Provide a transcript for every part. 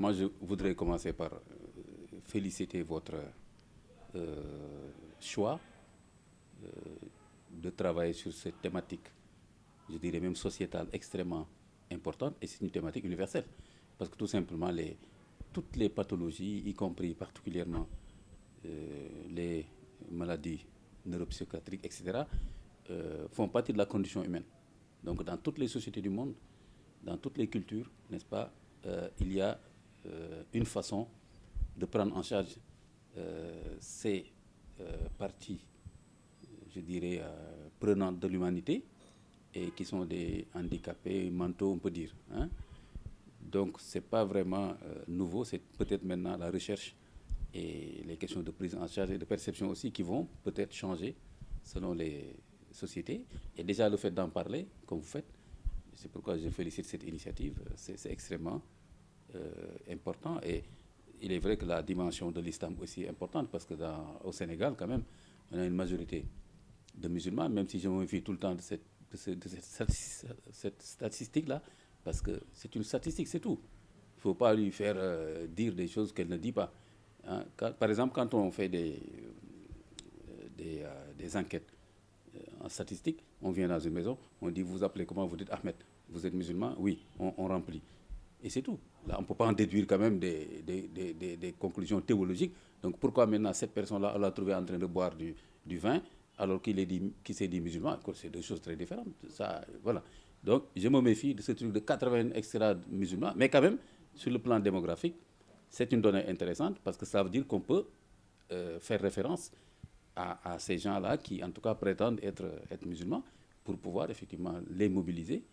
moi, je voudrais commencer par féliciter votre choix de travailler sur cette thématique, je dirais même sociétale, extrêmement importante, et c'est une thématique universelle. Parce que tout simplement, toutes les pathologies, y compris particulièrement les maladies neuropsychiatriques, etc., font partie de la condition humaine. Donc dans toutes les sociétés du monde, dans toutes les cultures, n'est-ce pas, il y a une façon de prendre en charge ces parties, je dirais, prenantes de l'humanité et qui sont des handicapés mentaux, on peut dire. Hein. Donc, ce n'est pas vraiment nouveau, c'est peut-être maintenant la recherche et les questions de prise en charge et de perception aussi qui vont peut-être changer selon les sociétés. Et déjà, le fait d'en parler, comme vous faites, c'est pourquoi je félicite cette initiative, c'est extrêmement important. Et il est vrai que la dimension de l'islam aussi est importante parce que au Sénégal, quand même, on a une majorité de musulmans, même si je me méfie tout le temps de cette statistique-là, parce que c'est une statistique, c'est tout. Il ne faut pas lui faire dire des choses qu'elle ne dit pas. Hein. Par exemple, quand on fait des enquêtes en statistique, on vient dans une maison, on dit vous appelez comment, vous dites Ahmed, vous êtes musulman, oui, on remplit. Et c'est tout. Là, on ne peut pas en déduire quand même des conclusions théologiques. Donc pourquoi maintenant cette personne-là, on l'a trouvé en train de boire du vin alors qu'il s'est dit musulman? C'est deux choses très différentes. Ça, voilà. Donc je me méfie de ce truc de 80 extra musulmans, mais quand même, sur le plan démographique, c'est une donnée intéressante parce que ça veut dire qu'on peut faire référence à ces gens-là qui, en tout cas, prétendent être musulmans pour pouvoir effectivement les mobiliser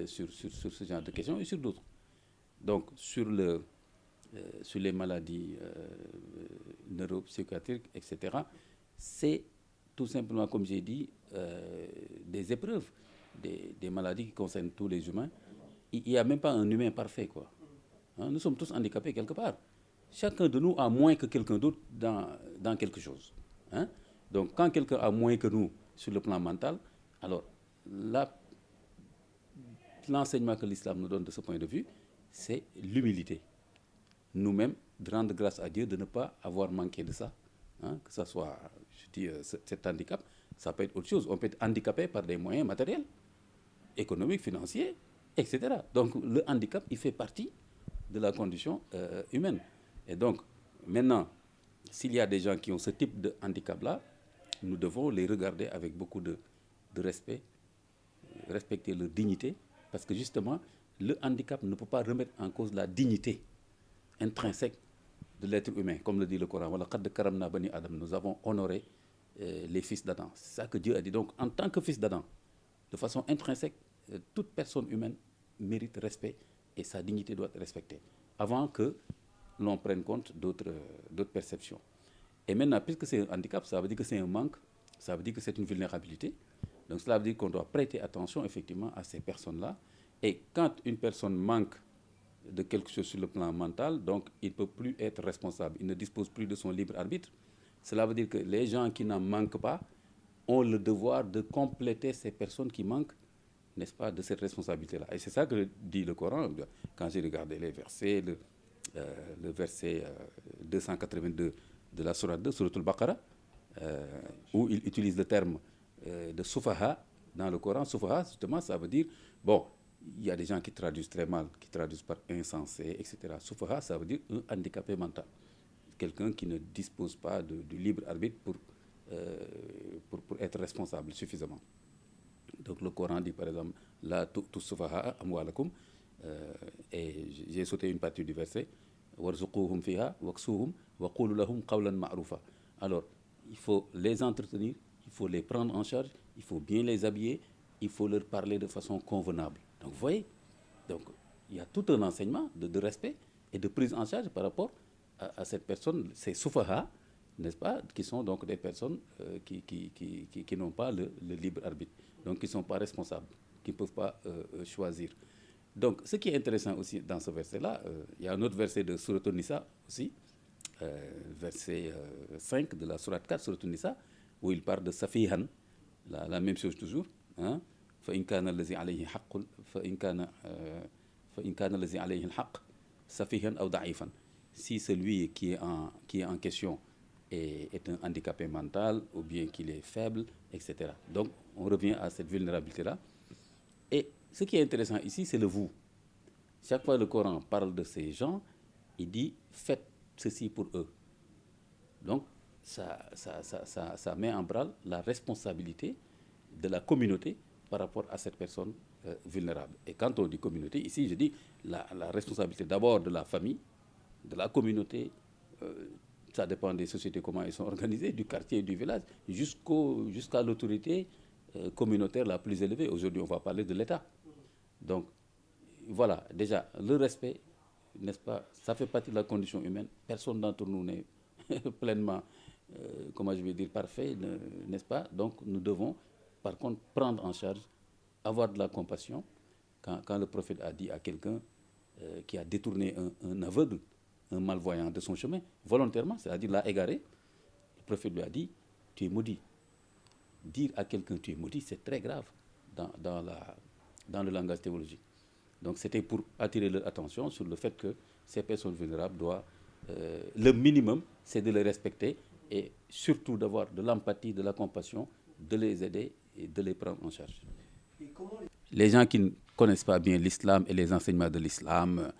sur ce genre de questions et sur d'autres. Donc, sur les maladies neuropsychiatriques, etc., c'est tout simplement, comme j'ai dit, des épreuves, des maladies qui concernent tous les humains. Il n'y a même pas un humain parfait, quoi. Hein, nous sommes tous handicapés quelque part. Chacun de nous a moins que quelqu'un d'autre dans quelque chose. Hein. Donc, quand quelqu'un a moins que nous sur le plan mental, alors l'enseignement que l'islam nous donne de ce point de vue, c'est l'humilité. Nous-mêmes, de rendre grâce à Dieu de ne pas avoir manqué de ça. Hein, que ce soit, je dis, cet handicap, ça peut être autre chose. On peut être handicapé par des moyens matériels, économiques, financiers, etc. Donc, le handicap, il fait partie de la condition humaine. Et donc, maintenant, s'il y a des gens qui ont ce type de handicap-là, nous devons les regarder avec beaucoup de respect, respecter leur dignité, parce que justement, le handicap ne peut pas remettre en cause la dignité intrinsèque de l'être humain, comme le dit le Coran. Nous avons honoré les fils d'Adam. C'est ça que Dieu a dit. Donc, en tant que fils d'Adam, de façon intrinsèque, toute personne humaine mérite respect et sa dignité doit être respectée, avant que l'on prenne compte d'autres perceptions. Et maintenant, puisque c'est un handicap, ça veut dire que c'est un manque, ça veut dire que c'est une vulnérabilité. Donc cela veut dire qu'on doit prêter attention effectivement à ces personnes-là. Et quand une personne manque de quelque chose sur le plan mental, donc il ne peut plus être responsable, il ne dispose plus de son libre arbitre. Cela veut dire que les gens qui n'en manquent pas ont le devoir de compléter ces personnes qui manquent, n'est-ce pas, de cette responsabilité-là. Et c'est ça que dit le Coran. Quand j'ai regardé les versets, le verset 282 de la Sourate 2, Sourate al-Baqarah, où il utilise le terme de soufaha dans le Coran. Soufaha, justement, ça veut dire, bon, il y a des gens qui traduisent très mal, qui traduisent par insensé, etc. Soufaha, ça veut dire un handicapé mental. Quelqu'un qui ne dispose pas du libre arbitre pour être responsable suffisamment. Donc le Coran dit par exemple, la tu'tu soufaha amwalakum, et j'ai sauté une partie du verset, warzuquhum fiha waksuhum wa qulu lahum qawlan ma'rufa. Alors, il faut les entretenir, il faut les prendre en charge, il faut bien les habiller, il faut leur parler de façon convenable. Donc, vous voyez, donc, il y a tout un enseignement de respect et de prise en charge par rapport à cette personne, ces soufaha, n'est-ce pas, qui sont donc des personnes qui n'ont pas le libre arbitre, donc qui ne sont pas responsables, qui ne peuvent pas choisir. Donc, ce qui est intéressant aussi dans ce verset-là, il y a un autre verset de Sourate Nisa aussi, verset 5 de la Sourate 4, Sourate Nisa, où il parle de Safihan, la même chose toujours. Hein? فإن كان الذي عليه الحق safihan ou da'ifan. Si celui qui est en question est un handicapé mental ou bien qu'il est faible, etc. Donc, on revient à cette vulnérabilité-là. Et ce qui est intéressant ici, c'est le vous. Chaque fois le Coran parle de ces gens, il dit faites ceci pour eux. Donc, ça met en branle la responsabilité de la communauté par rapport à cette personne vulnérable. Et quand on dit communauté, ici je dis la responsabilité d'abord de la famille, de la communauté, ça dépend des sociétés, comment elles sont organisées, du quartier, du village, jusqu'à l'autorité communautaire la plus élevée. Aujourd'hui, on va parler de l'État. Donc, voilà, déjà, le respect, n'est-ce pas, ça fait partie de la condition humaine. Personne d'entre nous n'est pleinement, comment je vais dire, parfait, n'est-ce pas? Donc, nous devons, par contre, prendre en charge, avoir de la compassion. Quand le prophète a dit à quelqu'un qui a détourné un aveugle, un malvoyant de son chemin, volontairement, c'est-à-dire l'a égaré, le prophète lui a dit, tu es maudit. Dire à quelqu'un tu es maudit, c'est très grave dans le langage théologique. Donc c'était pour attirer leur attention sur le fait que ces personnes vulnérables doivent, le minimum, c'est de les respecter et surtout d'avoir de l'empathie, de la compassion, de les aider et de les prendre en charge. Les gens qui ne connaissent pas bien l'islam et les enseignements de l'islam,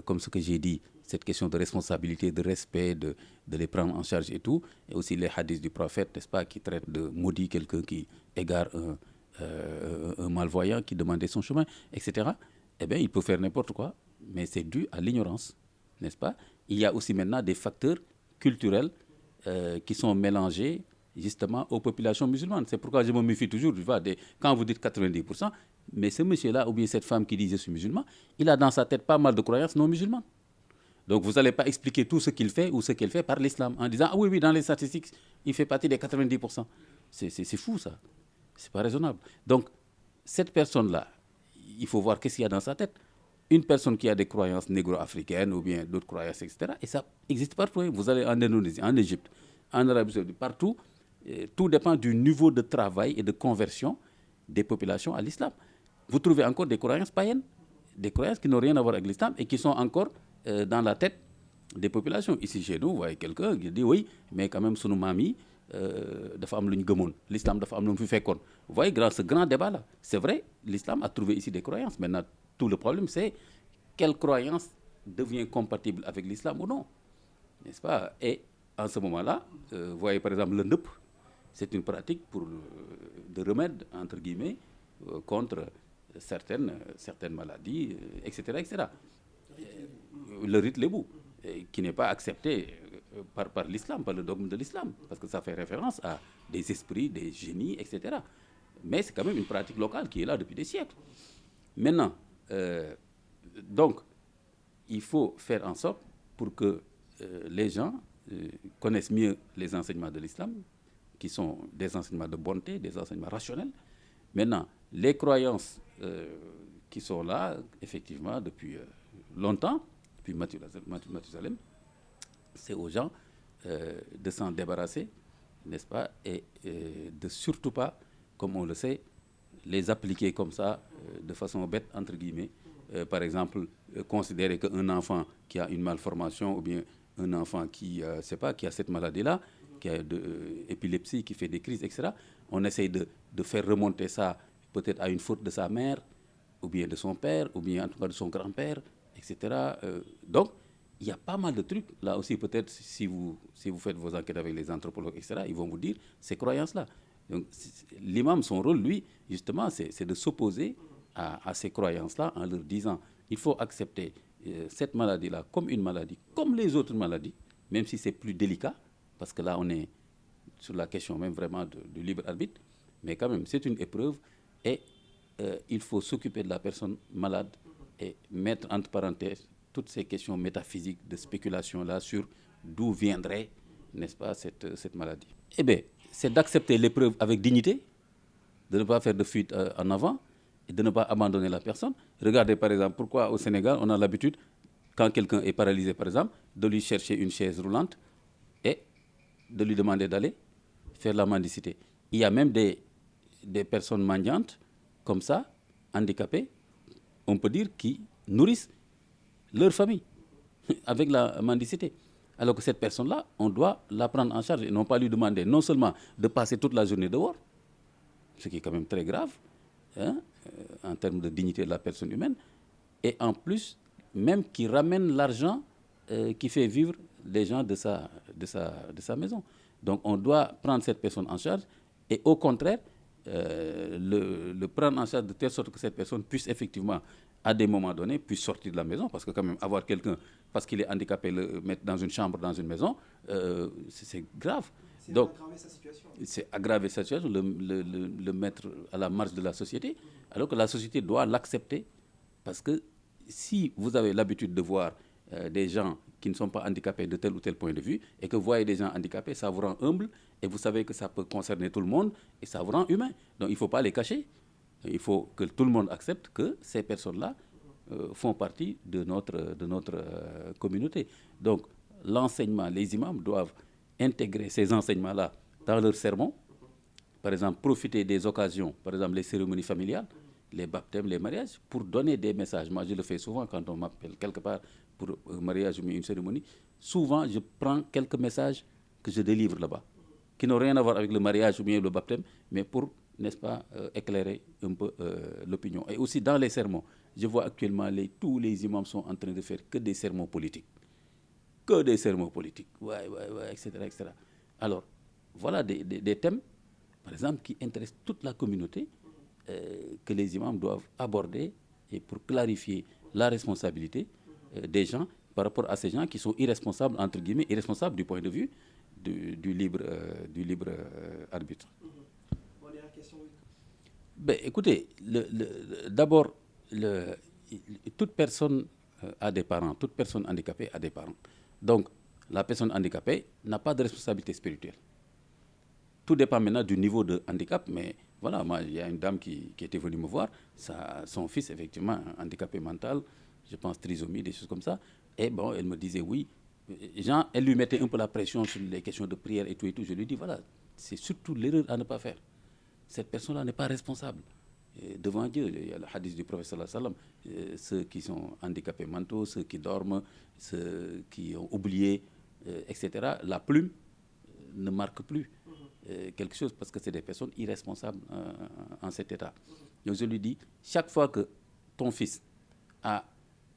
comme ce que j'ai dit, cette question de responsabilité, de respect, de les prendre en charge et tout, et aussi les hadiths du prophète, n'est-ce pas, qui traitent de maudit quelqu'un qui égare un malvoyant qui demandait son chemin, etc. Eh bien, il peut faire n'importe quoi, mais c'est dû à l'ignorance, n'est-ce pas? Il y a aussi maintenant des facteurs culturels qui sont mélangés justement aux populations musulmanes. C'est pourquoi je me méfie toujours, quand vous dites 90%, mais ce monsieur-là, ou bien cette femme qui dit je suis musulman, il a dans sa tête pas mal de croyances non musulmanes. Donc vous n'allez pas expliquer tout ce qu'il fait ou ce qu'elle fait par l'islam en disant ah oui, dans les statistiques, il fait partie des 90%. C'est fou ça. C'est pas raisonnable. Donc cette personne-là, il faut voir qu'est-ce qu'il y a dans sa tête. Une personne qui a des croyances négro-africaines ou bien d'autres croyances, etc. Et ça existe partout. Vous allez en Indonésie, en Égypte, en Arabie Saoudite, partout. Tout dépend du niveau de travail et de conversion des populations à l'islam. Vous trouvez encore des croyances païennes, des croyances qui n'ont rien à voir avec l'islam et qui sont encore dans la tête des populations. Ici chez nous, vous voyez quelqu'un qui dit oui, mais quand même sunu maam yi dafa am lu ñu gëmoon, l'islam dafa am lu mu fi fekkoon. Vous voyez ce grand débat là. C'est vrai, l'islam a trouvé ici des croyances. Maintenant, tout le problème c'est quelle croyance devient compatible avec l'islam ou non, n'est-ce pas? Et en ce moment-là, vous voyez par exemple le ndëpp, c'est une pratique de remède entre guillemets contre certaines maladies, etc., etc. Le rite lébou, qui n'est pas accepté par l'islam, par le dogme de l'islam, parce que ça fait référence à des esprits, des génies, etc. Mais c'est quand même une pratique locale qui est là depuis des siècles. Maintenant, donc, il faut faire en sorte pour que les gens connaissent mieux les enseignements de l'islam, qui sont des enseignements de bonté, des enseignements rationnels. Maintenant, les croyances qui sont là, effectivement, depuis longtemps, depuis Mathusalem, c'est aux gens de s'en débarrasser, n'est-ce pas, et de surtout pas, comme on le sait, les appliquer comme ça, de façon bête, entre guillemets. Par exemple, considérer qu'un enfant qui a une malformation ou bien un enfant qui a cette maladie-là, qui a de épilepsie, qui fait des crises, etc., on essaye de faire remonter ça peut-être à une faute de sa mère, ou bien de son père, ou bien en tout cas de son grand-père, etc. Donc, il y a pas mal de trucs. Là aussi, peut-être, si vous faites vos enquêtes avec les anthropologues, etc., ils vont vous dire ces croyances-là. Donc, l'imam, son rôle, lui, justement, c'est de s'opposer à ces croyances-là en leur disant il faut accepter cette maladie-là comme une maladie, comme les autres maladies, même si c'est plus délicat, parce que là, on est sur la question même vraiment du libre arbitre, mais quand même, c'est une épreuve et il faut s'occuper de la personne malade et mettre entre parenthèses toutes ces questions métaphysiques de spéculation-là sur d'où viendrait, n'est-ce pas, cette maladie. Eh bien, c'est d'accepter l'épreuve avec dignité, de ne pas faire de fuite en avant et de ne pas abandonner la personne. Regardez par exemple pourquoi au Sénégal, on a l'habitude, quand quelqu'un est paralysé par exemple, de lui chercher une chaise roulante et de lui demander d'aller faire la mendicité. Il y a même des personnes mendiantes, comme ça, handicapées, on peut dire, qui nourrissent leur famille. avec la mendicité. Alors que cette personne-là, on doit la prendre en charge et non pas lui demander non seulement de passer toute la journée dehors, ce qui est quand même très grave, hein, en termes de dignité de la personne humaine, et en plus, même qui ramène l'argent qui fait vivre les gens de sa maison. Donc on doit prendre cette personne en charge et au contraire, le prendre en charge de telle sorte que cette personne puisse effectivement, à des moments donnés, puisse sortir de la maison. Parce que quand même, avoir quelqu'un, parce qu'il est handicapé, le mettre dans une chambre, dans une maison, c'est grave. C'est Donc, aggraver sa situation. c'est aggraver sa situation, le mettre à la marge de la société, alors que la société doit l'accepter. Parce que si vous avez l'habitude de voir des gens qui ne sont pas handicapés de tel ou tel point de vue, et que vous voyez des gens handicapés, ça vous rend humble, et vous savez que ça peut concerner tout le monde, et ça vous rend humain. Donc il ne faut pas les cacher. Il faut que tout le monde accepte que ces personnes-là font partie de notre communauté. Donc l'enseignement, les imams doivent intégrer ces enseignements-là dans leurs sermons. Par exemple, profiter des occasions, par exemple les cérémonies familiales, les baptêmes, les mariages, pour donner des messages. Moi, je le fais souvent quand on m'appelle quelque part pour un mariage ou une cérémonie. Souvent, je prends quelques messages que je délivre là-bas, qui n'ont rien à voir avec le mariage ou bien le baptême, mais pour, n'est-ce pas, éclairer un peu l'opinion. Et aussi dans les sermons, je vois actuellement tous les imams sont en train de faire que des sermons politiques. Que des sermons politiques, ouais, etc., etc. Alors, voilà des thèmes, par exemple, qui intéressent toute la communauté, que les imams doivent aborder et pour clarifier la responsabilité des gens par rapport à ces gens qui sont irresponsables, entre guillemets, irresponsables du point de vue du libre arbitre. Bon, dernière question. Ben, écoutez, d'abord, toute personne a des parents, toute personne handicapée a des parents. Donc, la personne handicapée n'a pas de responsabilité spirituelle. Tout dépend maintenant du niveau de handicap, mais voilà, moi, il y a une dame qui était venue me voir, son fils, effectivement, handicapé mental, je pense trisomie, des choses comme ça, et bon, elle me disait oui. Elle lui mettait un peu la pression sur les questions de prière et tout, et tout. Je lui dis, voilà, c'est surtout l'erreur à ne pas faire. Cette personne-là n'est pas responsable. Devant Dieu, il y a le hadith du prophète sallallahu alayhi wa sallam, ceux qui sont handicapés mentaux, ceux qui dorment, ceux qui ont oublié, etc. La plume ne marque plus quelque chose parce que c'est des personnes irresponsables en cet état. Donc je lui dis, chaque fois que ton fils a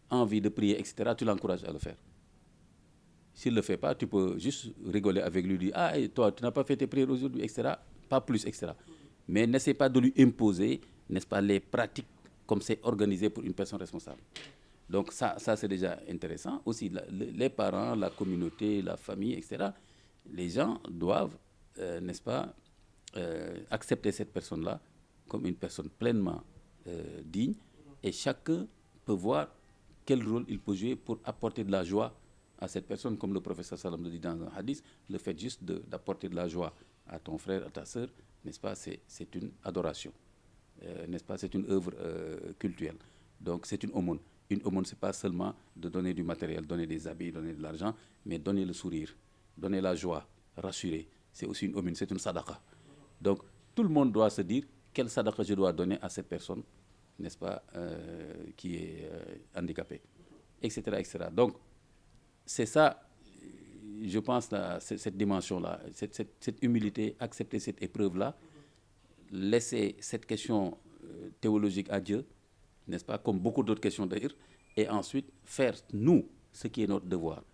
envie de prier, etc., tu l'encourages à le faire. S'il ne le fait pas, tu peux juste rigoler avec lui, dire, ah, et toi, tu n'as pas fait tes prières aujourd'hui, etc., pas plus, etc. Mais n'essaie pas de lui imposer, n'est-ce pas, les pratiques comme c'est organisé pour une personne responsable. Donc ça c'est déjà intéressant. Aussi, les parents, la communauté, la famille, etc., les gens doivent, n'est-ce pas, accepter cette personne-là comme une personne pleinement digne, et chacun peut voir quel rôle il peut jouer pour apporter de la joie à cette personne, comme le professeur Salam le dit dans un hadith. Le fait juste d'apporter de la joie à ton frère, à ta sœur, n'est-ce pas, c'est une adoration, n'est-ce pas, c'est une œuvre cultuelle. Donc c'est une aumône. Une aumône, ce n'est pas seulement de donner du matériel, donner des habits, donner de l'argent, mais donner le sourire, donner la joie, rassurer. C'est aussi une aumône, c'est une sadaqa. Donc tout le monde doit se dire quelle sadaqa je dois donner à cette personne, n'est-ce pas, qui est handicapée, etc., etc. Donc c'est ça, je pense, là, cette dimension-là, cette humilité, accepter cette épreuve-là, laisser cette question théologique à Dieu, n'est-ce pas, comme beaucoup d'autres questions d'ailleurs, et ensuite faire, nous, ce qui est notre devoir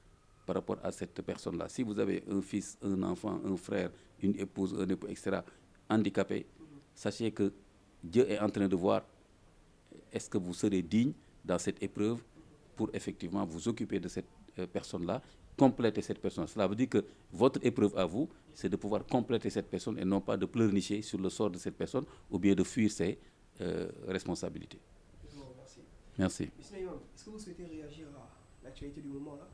par rapport à cette personne-là. Si vous avez un fils, un enfant, un frère, une épouse, un époux, etc., handicapé, sachez que Dieu est en train de voir est-ce que vous serez digne dans cette épreuve pour effectivement vous occuper de cette personne-là, compléter cette personne. Cela veut dire que votre épreuve à vous, c'est de pouvoir compléter cette personne et non pas de pleurnicher sur le sort de cette personne ou bien de fuir ses responsabilités. Bon, merci. Merci. Est-ce que vous souhaitez réagir à l'actualité du moment là?